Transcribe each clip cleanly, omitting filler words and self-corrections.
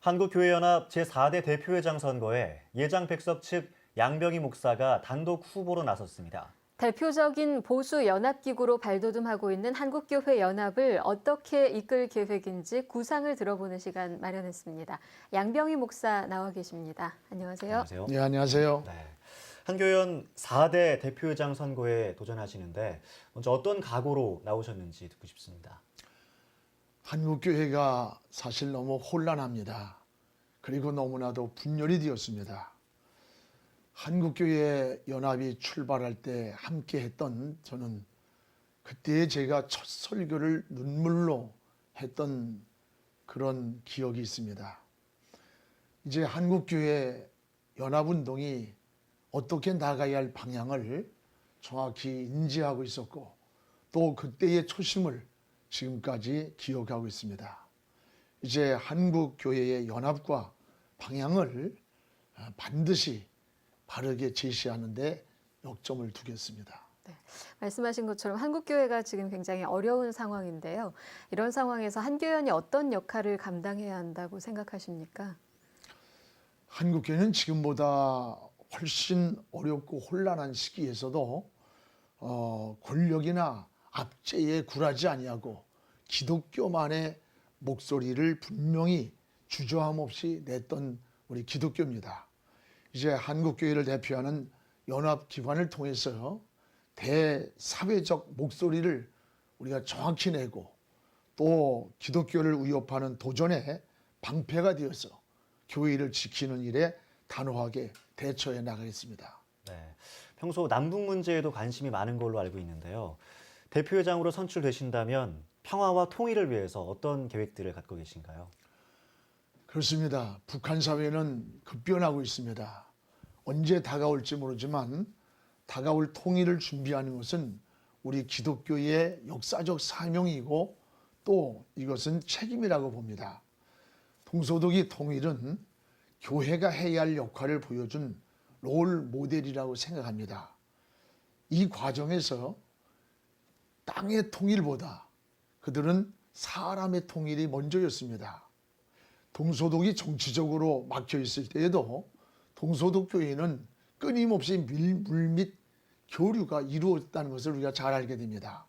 한국교회연합 제4대 대표회장 선거에 예장 백석 측 양병희 목사가 단독 후보로 나섰습니다. 대표적인 보수 연합기구로 발돋움하고 있는 한국교회 연합을 어떻게 이끌 계획인지 구상을 들어보는 시간 마련했습니다. 양병희 목사 나와 계십니다. 안녕하세요. 안녕하세요. 네, 안녕하세요. 네. 한교연 4대 대표회장 선거에 도전하시는데 먼저 어떤 각오로 나오셨는지 듣고 싶습니다. 한국교회가 사실 너무 혼란합니다. 그리고 너무나도 분열이 되었습니다. 한국교회 연합이 출발할 때 함께 했던 저는 그때 제가 첫 설교를 눈물로 했던 그런 기억이 있습니다. 이제 한국교회 연합운동이 어떻게 나가야 할 방향을 정확히 인지하고 있었고 또 그때의 초심을 지금까지 기억하고 있습니다. 이제 한국교회의 연합과 방향을 반드시 바르게 제시하는 데 역점을 두겠습니다. 네, 말씀하신 것처럼 한국교회가 지금 굉장히 어려운 상황인데요. 이런 상황에서 한교연이 어떤 역할을 감당해야 한다고 생각하십니까? 한국교회는 지금보다 훨씬 어렵고 혼란한 시기에서도 권력이나 압제에 굴하지 아니하고 기독교만의 목소리를 분명히 주저함 없이 냈던 우리 기독교입니다. 이제 한국교회를 대표하는 연합기관을 통해서 대사회적 목소리를 우리가 정확히 내고 또 기독교를 위협하는 도전의 방패가 되어서 교회를 지키는 일에 단호하게 대처해 나가겠습니다. 네. 평소 남북 문제에도 관심이 많은 걸로 알고 있는데요. 대표회장으로 선출되신다면 평화와 통일을 위해서 어떤 계획들을 갖고 계신가요? 그렇습니다. 북한 사회는 급변하고 있습니다. 언제 다가올지 모르지만 다가올 통일을 준비하는 것은 우리 기독교의 역사적 사명이고 또 이것은 책임이라고 봅니다. 동서독이 통일은 교회가 해야 할 역할을 보여준 롤 모델이라고 생각합니다. 이 과정에서 땅의 통일보다 그들은 사람의 통일이 먼저였습니다. 동서독이 정치적으로 막혀 있을 때에도 동서독 교회는 끊임없이 물밑 교류가 이루어졌다는 것을 우리가 잘 알게 됩니다.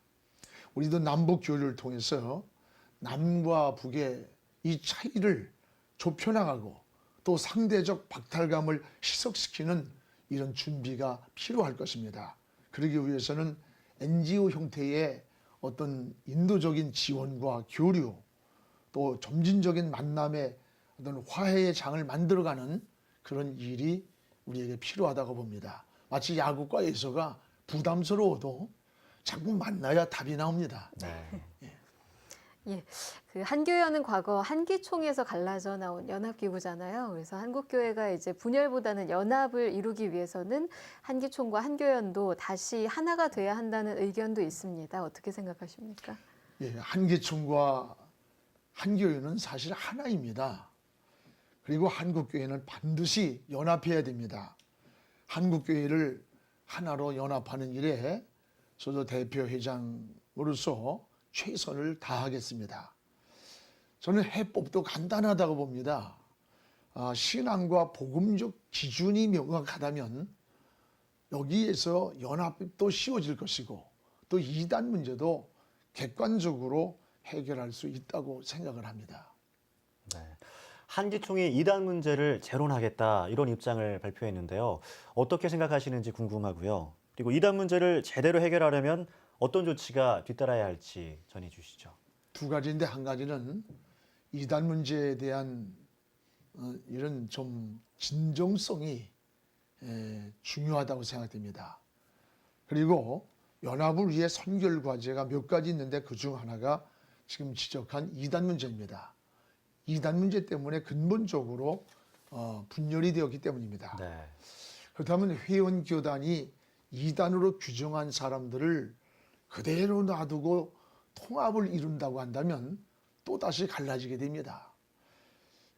우리도 남북 교류를 통해서 남과 북의 이 차이를 좁혀나가고 또 상대적 박탈감을 희석시키는 이런 준비가 필요할 것입니다. 그러기 위해서는 NGO 형태의 어떤 인도적인 지원과 교류 또 점진적인 만남의 어떤 화해의 장을 만들어가는 그런 일이 우리에게 필요하다고 봅니다. 마치 야구과에서가 부담스러워도 자꾸 만나야 답이 나옵니다. 네. 예, 그 한교연은 과거 한기총에서 갈라져 나온 연합기구잖아요. 그래서 한국교회가 이제 분열보다는 연합을 이루기 위해서는 한기총과 한교연도 다시 하나가 돼야 한다는 의견도 있습니다. 어떻게 생각하십니까? 예, 한기총과 한교회는 사실 하나입니다. 그리고 한국교회는 반드시 연합해야 됩니다. 한국교회를 하나로 연합하는 일에 저도 대표회장으로서 최선을 다하겠습니다. 저는 해법도 간단하다고 봅니다. 신앙과 복음적 기준이 명확하다면 여기에서 연합도 쉬워질 것이고 또 이단 문제도 객관적으로 해결할 수 있다고 생각을 합니다. 네. 한기총이 이단 문제를 재론하겠다 이런 입장을 발표했는데요. 어떻게 생각하시는지 궁금하고요. 그리고 이단 문제를 제대로 해결하려면 어떤 조치가 뒤따라야 할지 전해 주시죠. 두 가지인데 한 가지는 이단 문제에 대한 이런 좀 진정성이 중요하다고 생각됩니다. 그리고 연합을 위해 선결 과제가 몇 가지 있는데 그중 하나가 지금 지적한 이단 문제입니다. 이단 문제 때문에 근본적으로 분열이 되었기 때문입니다. 네. 그렇다면 회원교단이 이단으로 규정한 사람들을 그대로 놔두고 통합을 이룬다고 한다면 또다시 갈라지게 됩니다.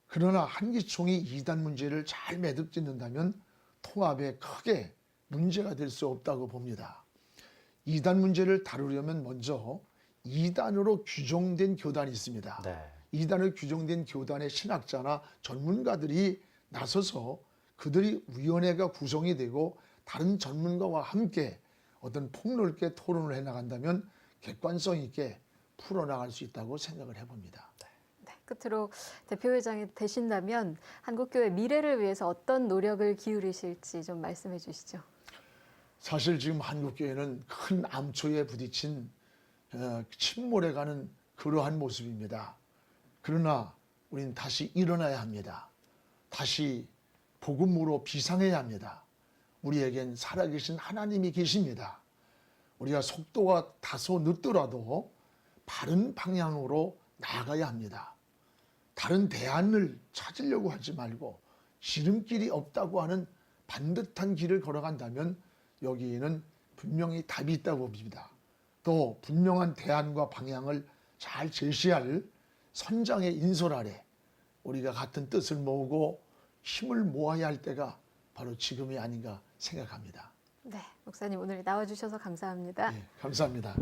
그러나 한기총이 이단 문제를 잘 매듭짓는다면 통합에 크게 문제가 될 수 없다고 봅니다. 이단 문제를 다루려면 먼저 이단으로 규정된 교단이 있습니다. 네. 이단을 규정된 교단의 신학자나 전문가들이 나서서 그들이 위원회가 구성이 되고 다른 전문가와 함께 어떤 폭넓게 토론을 해나간다면 객관성 있게 풀어나갈 수 있다고 생각을 해봅니다. 네, 끝으로 대표회장이 되신다면 한국교회 미래를 위해서 어떤 노력을 기울이실지 좀 말씀해 주시죠. 사실 지금 한국교회는 큰 암초에 부딪힌 침몰해가는 그러한 모습입니다. 그러나 우리는 다시 일어나야 합니다. 다시 복음으로 비상해야 합니다. 우리에겐 살아계신 하나님이 계십니다. 우리가 속도가 다소 늦더라도 바른 방향으로 나아가야 합니다. 다른 대안을 찾으려고 하지 말고 지름길이 없다고 하는 반듯한 길을 걸어간다면 여기에는 분명히 답이 있다고 봅니다. 또 분명한 대안과 방향을 잘 제시할 선장의 인솔 아래 우리가 같은 뜻을 모으고 힘을 모아야 할 때가 바로 지금이 아닌가 생각합니다. 네, 목사님 오늘 나와주셔서 감사합니다. 네, 감사합니다.